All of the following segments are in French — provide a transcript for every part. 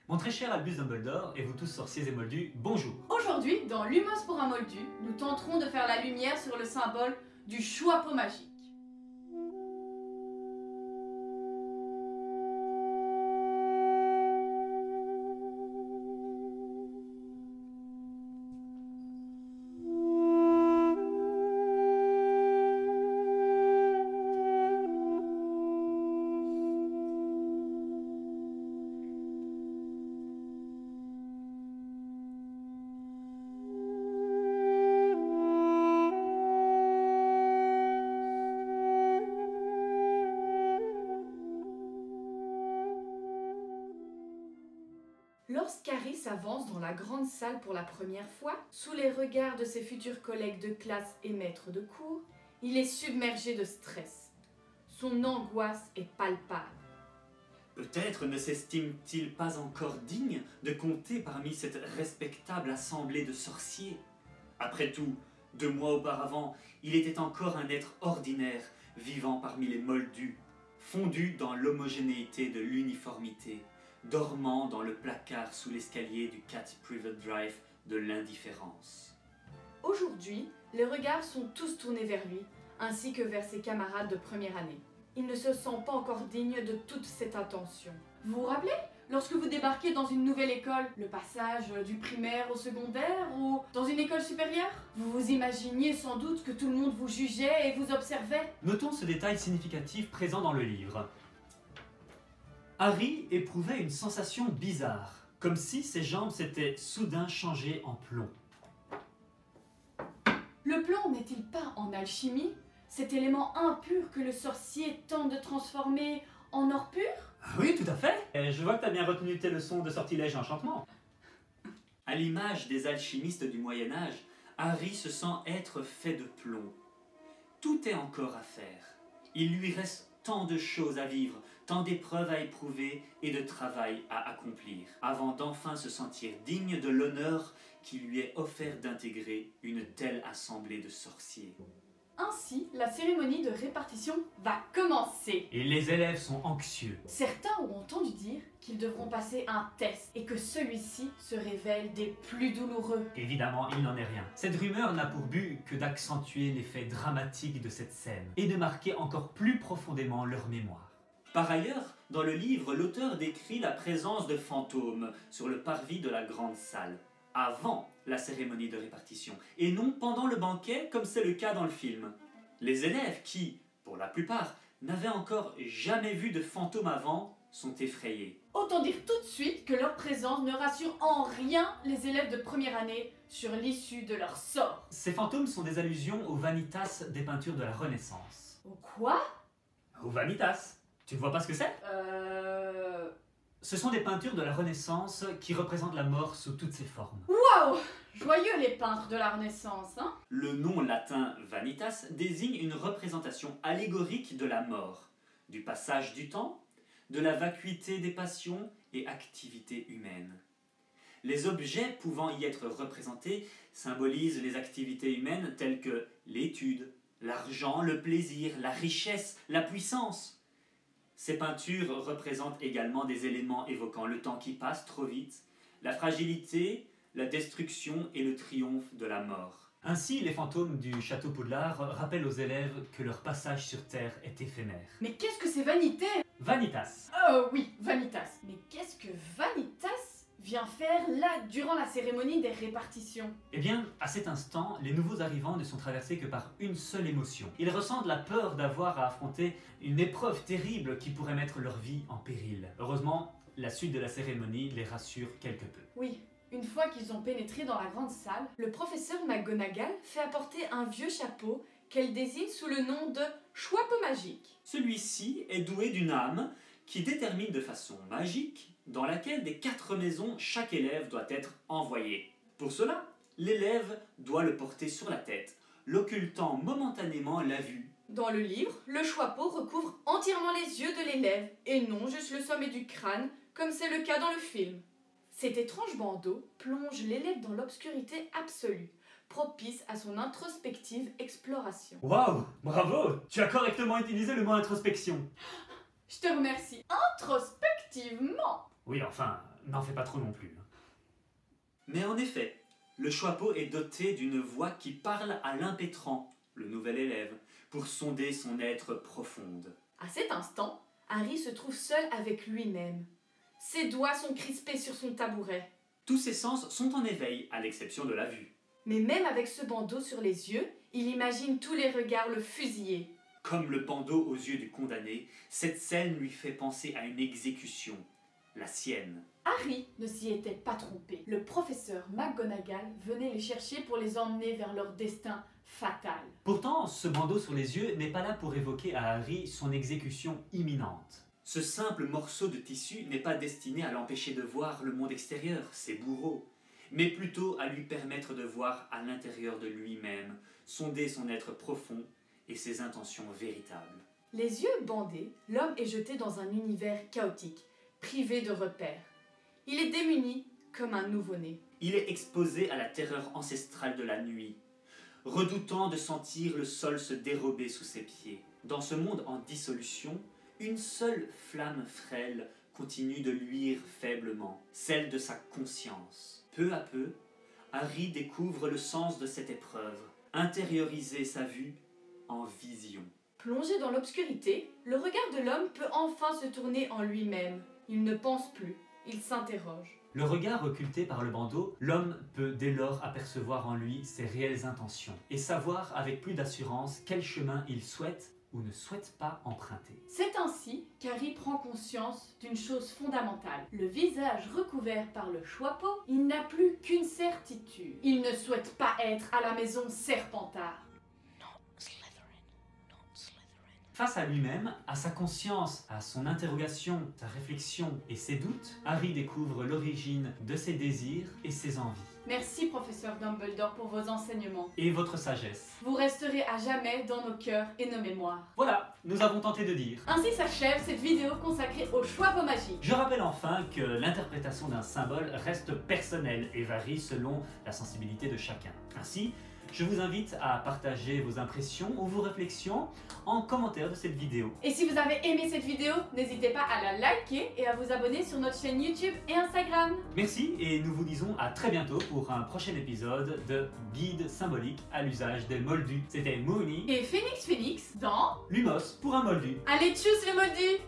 Mon très cher Albus Dumbledore et vous tous sorciers et moldus, bonjour. Aujourd'hui, dans Lumos pour un moldu, nous tenterons de faire la lumière sur le symbole du choix-peau magique. Lorsqu'Harry s'avance dans la grande salle pour la première fois, sous les regards de ses futurs collègues de classe et maîtres de cours, il est submergé de stress. Son angoisse est palpable. Peut-être ne s'estime-t-il pas encore digne de compter parmi cette respectable assemblée de sorciers. Après tout, 2 mois auparavant, il était encore un être ordinaire, vivant parmi les moldus, fondu dans l'homogénéité de l'uniformité, dormant dans le placard sous l'escalier du Cat Private Drive de l'indifférence. Aujourd'hui, les regards sont tous tournés vers lui, ainsi que vers ses camarades de première année. Il ne se sent pas encore digne de toute cette attention. Vous vous rappelez, lorsque vous débarquez dans une nouvelle école, le passage du primaire au secondaire ou dans une école supérieure? Vous vous imaginiez sans doute que tout le monde vous jugeait et vous observait. Notons ce détail significatif présent dans le livre. Harry éprouvait une sensation bizarre, comme si ses jambes s'étaient soudain changées en plomb. Le plomb n'est-il pas en alchimie cet élément impur que le sorcier tente de transformer en or pur? Ah oui, tout à fait. Et je vois que tu as bien retenu tes leçons de sortilège et enchantement. À l'image des alchimistes du Moyen-Âge, Harry se sent être fait de plomb. Tout est encore à faire. Il lui reste tant de choses à vivre, tant d'épreuves à éprouver et de travail à accomplir, avant d'enfin se sentir digne de l'honneur qui lui est offert d'intégrer une telle assemblée de sorciers. Ainsi, la cérémonie de répartition va commencer. Et les élèves sont anxieux. Certains ont entendu dire qu'ils devront passer un test et que celui-ci se révèle des plus douloureux. Évidemment, il n'en est rien. Cette rumeur n'a pour but que d'accentuer l'effet dramatique de cette scène et de marquer encore plus profondément leur mémoire. Par ailleurs, dans le livre, l'auteur décrit la présence de fantômes sur le parvis de la grande salle, avant la cérémonie de répartition, et non pendant le banquet comme c'est le cas dans le film. Les élèves qui, pour la plupart, n'avaient encore jamais vu de fantômes avant, sont effrayés. Autant dire tout de suite que leur présence ne rassure en rien les élèves de première année sur l'issue de leur sort. Ces fantômes sont des allusions aux vanitas des peintures de la Renaissance. Au quoi? Aux vanitas? Tu ne vois pas ce que c'est? Ce sont des peintures de la Renaissance qui représentent la mort sous toutes ses formes. Waouh! Joyeux les peintres de la Renaissance, hein? Le nom latin vanitas désigne une représentation allégorique de la mort, du passage du temps, de la vacuité des passions et activités humaines. Les objets pouvant y être représentés symbolisent les activités humaines telles que l'étude, l'argent, le plaisir, la richesse, la puissance. Ces peintures représentent également des éléments évoquant le temps qui passe trop vite, la fragilité, la destruction et le triomphe de la mort. Ainsi, les fantômes du château Poudlard rappellent aux élèves que leur passage sur Terre est éphémère. Mais qu'est-ce que c'est vanité? Vanitas. Oh oui, vanitas. Mais qu'est-ce que vanitas vient faire là durant la cérémonie des répartitions? Eh bien, à cet instant, les nouveaux arrivants ne sont traversés que par une seule émotion. Ils ressentent la peur d'avoir à affronter une épreuve terrible qui pourrait mettre leur vie en péril. Heureusement, la suite de la cérémonie les rassure quelque peu. Oui, une fois qu'ils ont pénétré dans la grande salle, le professeur McGonagall fait apporter un vieux chapeau qu'elle désigne sous le nom de choix-peau magique. Celui-ci est doué d'une âme qui détermine de façon magique dans laquelle des 4 maisons chaque élève doit être envoyé. Pour cela, l'élève doit le porter sur la tête, l'occultant momentanément la vue. Dans le livre, le choix-peau recouvre entièrement les yeux de l'élève et non juste le sommet du crâne, comme c'est le cas dans le film. Cet étrange bandeau plonge l'élève dans l'obscurité absolue, propice à son introspective exploration. Waouh, bravo! Tu as correctement utilisé le mot introspection. Je te remercie. Introspectivement. Oui, enfin, n'en fais pas trop non plus. Mais en effet, le Choixpeau est doté d'une voix qui parle à l'impétrant, le nouvel élève, pour sonder son être profonde. À cet instant, Harry se trouve seul avec lui-même. Ses doigts sont crispés sur son tabouret. Tous ses sens sont en éveil, à l'exception de la vue. Mais même avec ce bandeau sur les yeux, il imagine tous les regards le fusiller. Comme le bandeau aux yeux du condamné, cette scène lui fait penser à une exécution, la sienne. Harry ne s'y était pas trompé. Le professeur McGonagall venait les chercher pour les emmener vers leur destin fatal. Pourtant, ce bandeau sur les yeux n'est pas là pour évoquer à Harry son exécution imminente. Ce simple morceau de tissu n'est pas destiné à l'empêcher de voir le monde extérieur, ses bourreaux, mais plutôt à lui permettre de voir à l'intérieur de lui-même, sonder son être profond et ses intentions véritables. Les yeux bandés, l'homme est jeté dans un univers chaotique, privé de repères. Il est démuni comme un nouveau-né. Il est exposé à la terreur ancestrale de la nuit, redoutant de sentir le sol se dérober sous ses pieds. Dans ce monde en dissolution, une seule flamme frêle continue de luire faiblement, celle de sa conscience. Peu à peu, Harry découvre le sens de cette épreuve, intérioriser sa vue en vision. Plongé dans l'obscurité, le regard de l'homme peut enfin se tourner en lui-même. Il ne pense plus, il s'interroge. Le regard occulté par le bandeau, l'homme peut dès lors apercevoir en lui ses réelles intentions et savoir avec plus d'assurance quel chemin il souhaite ou ne souhaite pas emprunter. C'est ainsi qu'Harry prend conscience d'une chose fondamentale. Le visage recouvert par le Choixpeau, il n'a plus qu'une certitude. Il ne souhaite pas être à la maison Serpentard. Face à lui-même, à sa conscience, à son interrogation, sa réflexion et ses doutes, Harry découvre l'origine de ses désirs et ses envies. Merci, professeur Dumbledore, pour vos enseignements. Et votre sagesse. Vous resterez à jamais dans nos cœurs et nos mémoires. Voilà, nous avons tenté de dire. Ainsi s'achève cette vidéo consacrée au Choixpeau magique. Je rappelle enfin que l'interprétation d'un symbole reste personnelle et varie selon la sensibilité de chacun. Ainsi, je vous invite à partager vos impressions ou vos réflexions en commentaire de cette vidéo. Et si vous avez aimé cette vidéo, n'hésitez pas à la liker et à vous abonner sur notre chaîne YouTube et Instagram. Merci et nous vous disons à très bientôt pour un prochain épisode de Guide symbolique à l'usage des moldus. C'était Mooney Et Phoenix dans Lumos pour un moldu. Allez, tchuss les moldus!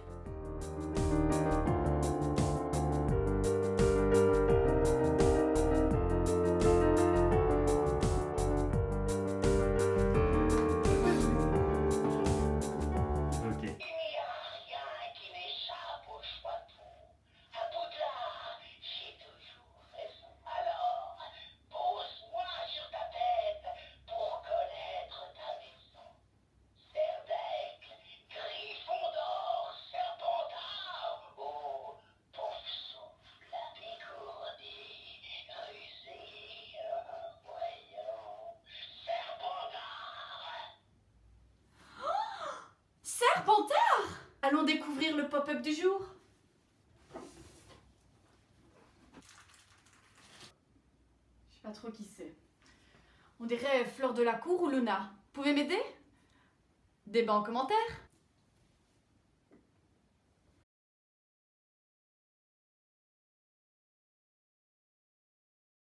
Serpentard! Allons découvrir le pop-up du jour. Je sais pas trop qui c'est. On dirait Fleur de la Cour ou Luna. Pouvez m'aider? Débat en commentaire.